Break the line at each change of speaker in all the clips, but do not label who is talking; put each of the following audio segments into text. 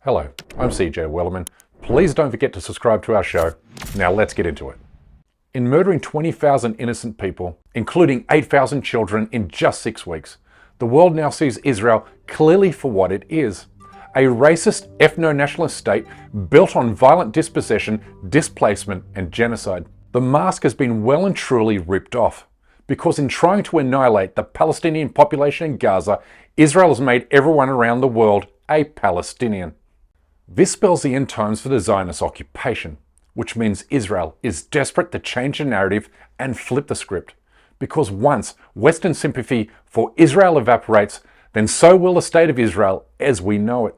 Hello, I'm CJ Wellerman. Please don't forget to subscribe to our show. Now let's get into it. In murdering 20,000 innocent people, including 8,000 children in just 6 weeks, the world now sees Israel clearly for what it is. A racist, ethno-nationalist state built on violent dispossession, displacement and genocide. The mask has been well and truly ripped off, because in trying to annihilate the Palestinian population in Gaza, Israel has made everyone around the world a Palestinian. This spells the end times for the Zionist occupation, which means Israel is desperate to change the narrative and flip the script, because once Western sympathy for Israel evaporates, then so will the state of Israel as we know it.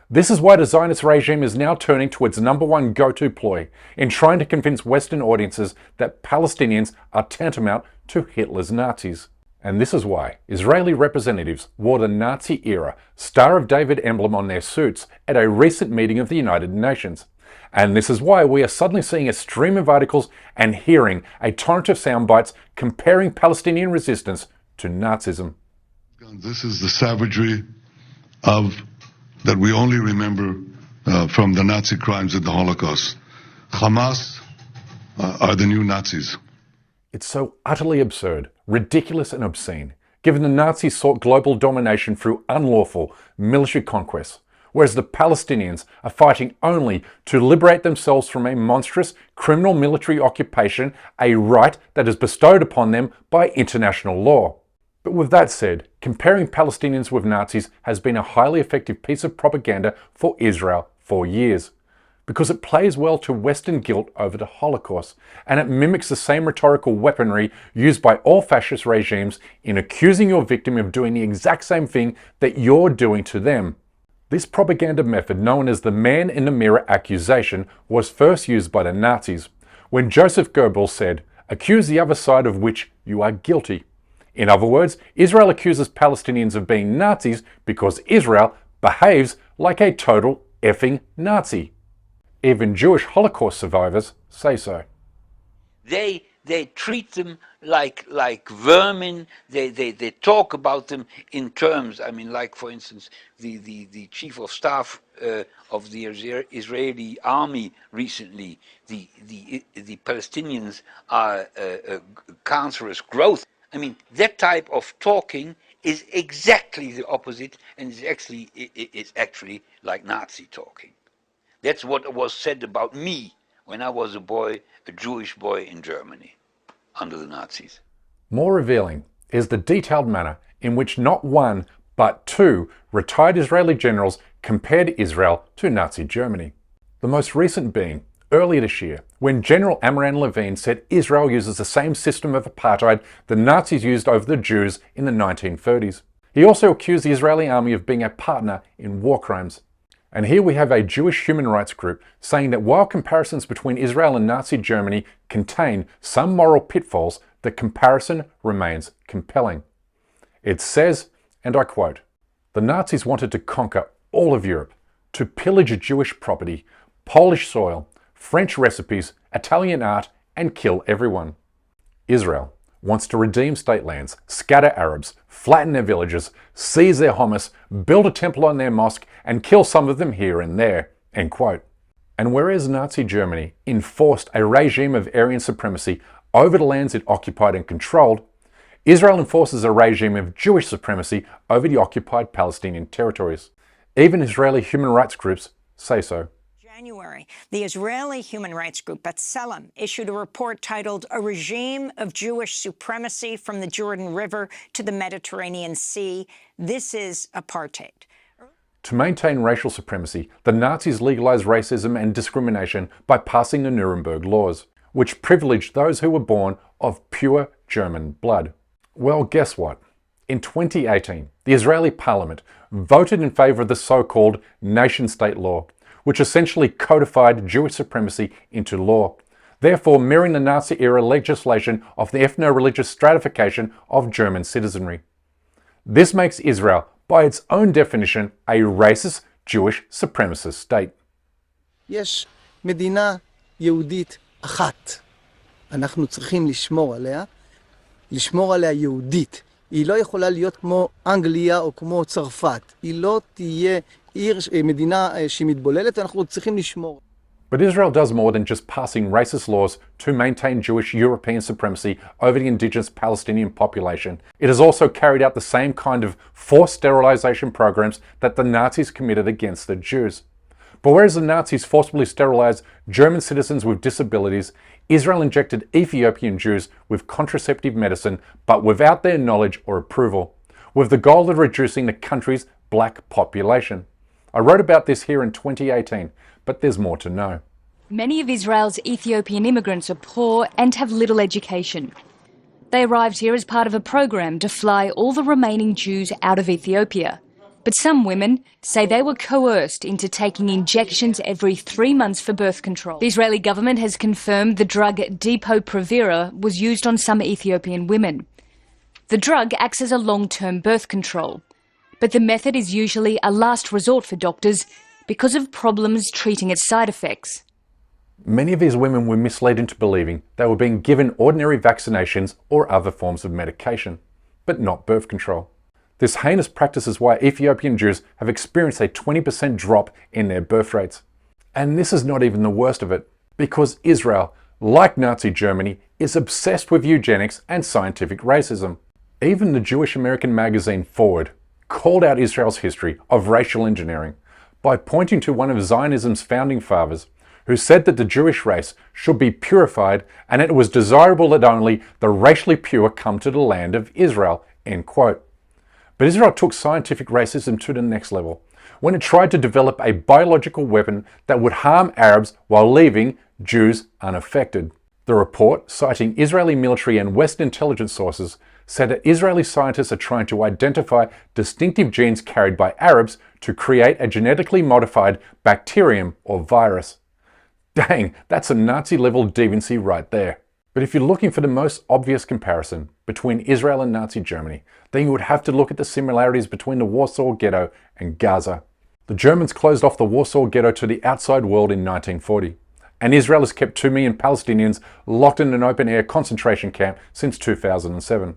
This is why the Zionist regime is now turning to its number one go-to ploy in trying to convince Western audiences that Palestinians are tantamount to Hitler's Nazis. And this is why Israeli representatives wore the Nazi-era Star of David emblem on their suits at a recent meeting of the United Nations. And this is why we are suddenly seeing a stream of articles and hearing a torrent of sound bites comparing Palestinian resistance to Nazism.
This is the savagery that we only remember from the Nazi crimes of the Holocaust. Hamas are the new Nazis.
It's so utterly absurd, ridiculous and obscene, given the Nazis sought global domination through unlawful military conquests, whereas the Palestinians are fighting only to liberate themselves from a monstrous criminal military occupation, a right that is bestowed upon them by international law. But with that said, comparing Palestinians with Nazis has been a highly effective piece of propaganda for Israel for years, because it plays well to Western guilt over the Holocaust, and it mimics the same rhetorical weaponry used by all fascist regimes in accusing your victim of doing the exact same thing that you're doing to them. This propaganda method, known as the man in the mirror accusation, was first used by the Nazis, when Joseph Goebbels said, "Accuse the other side of which you are guilty." In other words, Israel accuses Palestinians of being Nazis because Israel behaves like a total effing Nazi. Even Jewish Holocaust survivors say so.
They treat them like vermin. They talk about them in terms. I mean, like for instance, the chief of staff of the Israeli army recently. The Palestinians are a cancerous growth. I mean, that type of talking is exactly the opposite, and it's actually like Nazi talking. That's what was said about me when I was a boy, a Jewish boy in Germany, under the Nazis.
More revealing is the detailed manner in which not one, but two retired Israeli generals compared Israel to Nazi Germany. The most recent being earlier this year, when General Amram Levine said Israel uses the same system of apartheid the Nazis used over the Jews in the 1930s. He also accused the Israeli army of being a partner in war crimes. And here we have a Jewish human rights group saying that while comparisons between Israel and Nazi Germany contain some moral pitfalls, the comparison remains compelling. It says, and I quote, "The Nazis wanted to conquer all of Europe, to pillage Jewish property, Polish soil, French recipes, Italian art, and kill everyone. Israel wants to redeem state lands, scatter Arabs, flatten their villages, seize their hummus, build a temple on their mosque, and kill some of them here and there." End quote. And whereas Nazi Germany enforced a regime of Aryan supremacy over the lands it occupied and controlled, Israel enforces a regime of Jewish supremacy over the occupied Palestinian territories. Even Israeli human rights groups say so.
January, the Israeli human rights group B'Tselem issued a report titled "A Regime of Jewish Supremacy from the Jordan River to the Mediterranean Sea. This is Apartheid."
To maintain racial supremacy, the Nazis legalized racism and discrimination by passing the Nuremberg laws, which privileged those who were born of pure German blood. Well, guess what? In 2018, the Israeli parliament voted in favor of the so-called nation-state law, which essentially codified Jewish supremacy into law, therefore mirroring the Nazi-era legislation of the ethno-religious stratification of German citizenry. This makes Israel, by its own definition, a racist Jewish supremacist state.
יש מדינה יהודית אחת. אנחנו צריכים לשמור עליה יהודית. היא לא יכולה להיות כמו אנגליה או כמו צרפת. היא לא תהיה מדינה שהיא מתבוללת, אנחנו צריכים לשמור.
But Israel does more than just passing racist laws to maintain Jewish European supremacy over the indigenous Palestinian population. It has also carried out the same kind of forced sterilization programs that the Nazis committed against the Jews. But whereas the Nazis forcibly sterilized German citizens with disabilities, Israel injected Ethiopian Jews with contraceptive medicine, but without their knowledge or approval, with the goal of reducing the country's black population. I wrote about this here in 2018, but there's more to know.
Many of Israel's Ethiopian immigrants are poor and have little education. They arrived here as part of a program to fly all the remaining Jews out of Ethiopia. But some women say they were coerced into taking injections every 3 months for birth control. The Israeli government has confirmed the drug Depo-Provera was used on some Ethiopian women. The drug acts as a long-term birth control, but the method is usually a last resort for doctors because of problems treating its side effects.
Many of these women were misled into believing they were being given ordinary vaccinations or other forms of medication, but not birth control. This heinous practice is why Ethiopian Jews have experienced a 20% drop in their birth rates. And this is not even the worst of it, because Israel, like Nazi Germany, is obsessed with eugenics and scientific racism. Even the Jewish American magazine Forward called out Israel's history of racial engineering by pointing to one of Zionism's founding fathers, who said that the Jewish race should be purified and it was desirable that only the racially pure come to the land of Israel, end quote. But Israel took scientific racism to the next level when it tried to develop a biological weapon that would harm Arabs while leaving Jews unaffected. The report, citing Israeli military and West intelligence sources, said that Israeli scientists are trying to identify distinctive genes carried by Arabs to create a genetically modified bacterium or virus. Dang, that's a Nazi-level deviancy right there. But if you're looking for the most obvious comparison between Israel and Nazi Germany, then you would have to look at the similarities between the Warsaw Ghetto and Gaza. The Germans closed off the Warsaw Ghetto to the outside world in 1940, and Israel has kept 2 million Palestinians locked in an open-air concentration camp since 2007.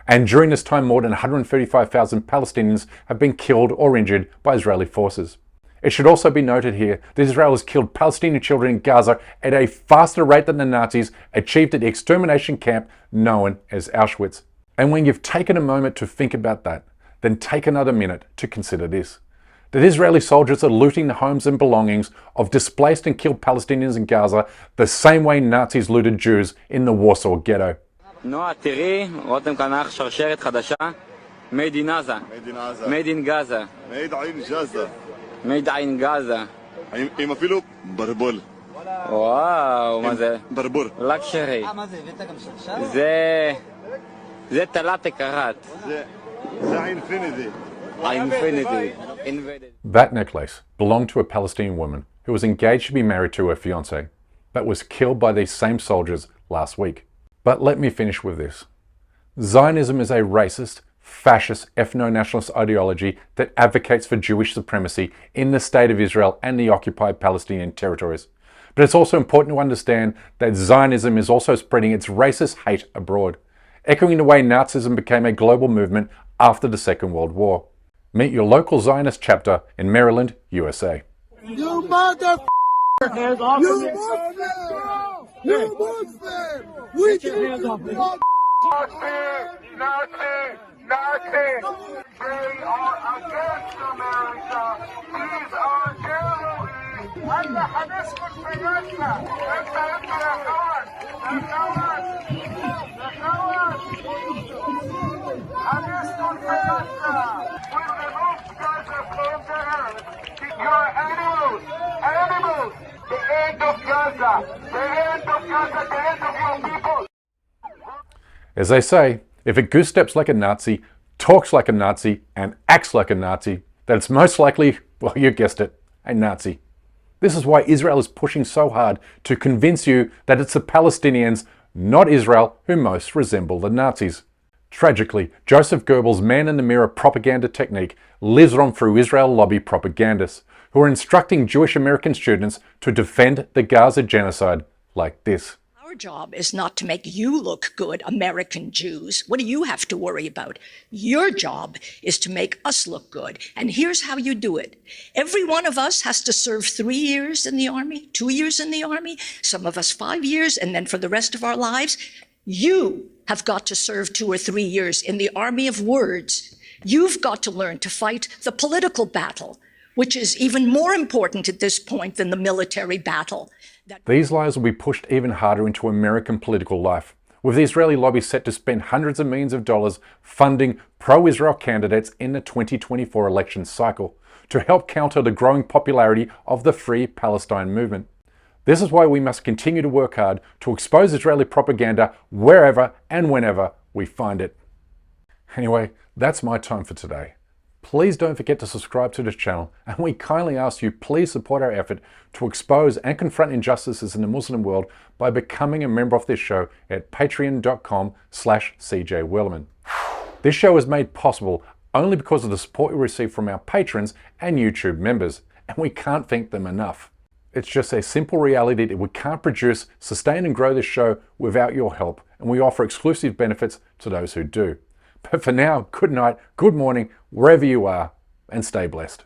And during this time, more than 135,000 Palestinians have been killed or injured by Israeli forces. It should also be noted here that Israel has killed Palestinian children in Gaza at a faster rate than the Nazis achieved at the extermination camp known as Auschwitz. And when you've taken a moment to think about that, then take another minute to consider this: that Israeli soldiers are looting the homes and belongings of displaced and killed Palestinians in Gaza the same way Nazis looted Jews in the Warsaw Ghetto.
נועה, תראי, רותם קנח שרשרת חדשה, made in Gaza. made in Gaza. made in Gaza.
עם אפילו ברבול.
וואו, מה זה?
ברבור.
לקשרי.
מה זה, הבאת גם שרשרת?
זה תלת קרת.
זה האינפיניטי.
Infinity.
That necklace belonged to a Palestinian woman who was engaged to be married to her fiancé, but was killed by these same soldiers last week. But let me finish with this. Zionism is a racist, fascist, ethno-nationalist ideology that advocates for Jewish supremacy in the State of Israel and the occupied Palestinian territories. But it's also important to understand that Zionism is also spreading its racist hate abroad, echoing the way Nazism became a global movement after the Second World War. Meet your local Zionist chapter in Maryland, USA.
You motherfucker! You Muslim! You Muslim! We get your hands off me! Nazi! They are against America! These are terrorists! أنا حنسكت في ناسنا! أنت يا خوان! يا خوان! يا خوان! حنسكت في ناسنا! We remove Gaza from the earth! You are animals! Animals! The end of Gaza! The end of Gaza! The end of your people!
As they say, if a goose steps like a Nazi, talks like a Nazi, and acts like a Nazi, then it's most likely, well, you guessed it, a Nazi. This is why Israel is pushing so hard to convince you that it's the Palestinians, not Israel, who most resemble the Nazis. Tragically, Joseph Goebbels' man-in-the-mirror propaganda technique lives on through Israel lobby propagandists, who are instructing Jewish American students to defend the Gaza genocide like this.
Our job is not to make you look good, American Jews. What do you have to worry about? Your job is to make us look good. And here's how you do it. Every one of us has to serve 3 years in the Army, 2 years in the Army, some of us 5 years, and then for the rest of our lives, you have got to serve 2 or 3 years in the army of words. You've got to learn to fight the political battle, which is even more important at this point than the military battle.
These lies will be pushed even harder into American political life, with the Israeli lobby set to spend hundreds of millions of dollars funding pro-Israel candidates in the 2024 election cycle to help counter the growing popularity of the Free Palestine movement. This is why we must continue to work hard to expose Israeli propaganda wherever and whenever we find it. Anyway, that's my time for today. Please don't forget to subscribe to this channel, and we kindly ask you please support our effort to expose and confront injustices in the Muslim world by becoming a member of this show at patreon.com/CJWellerman. This show is made possible only because of the support we receive from our patrons and YouTube members, and we can't thank them enough. It's just a simple reality that we can't produce, sustain and grow this show without your help, and we offer exclusive benefits to those who do. But for now, good night, good morning, wherever you are, and stay blessed.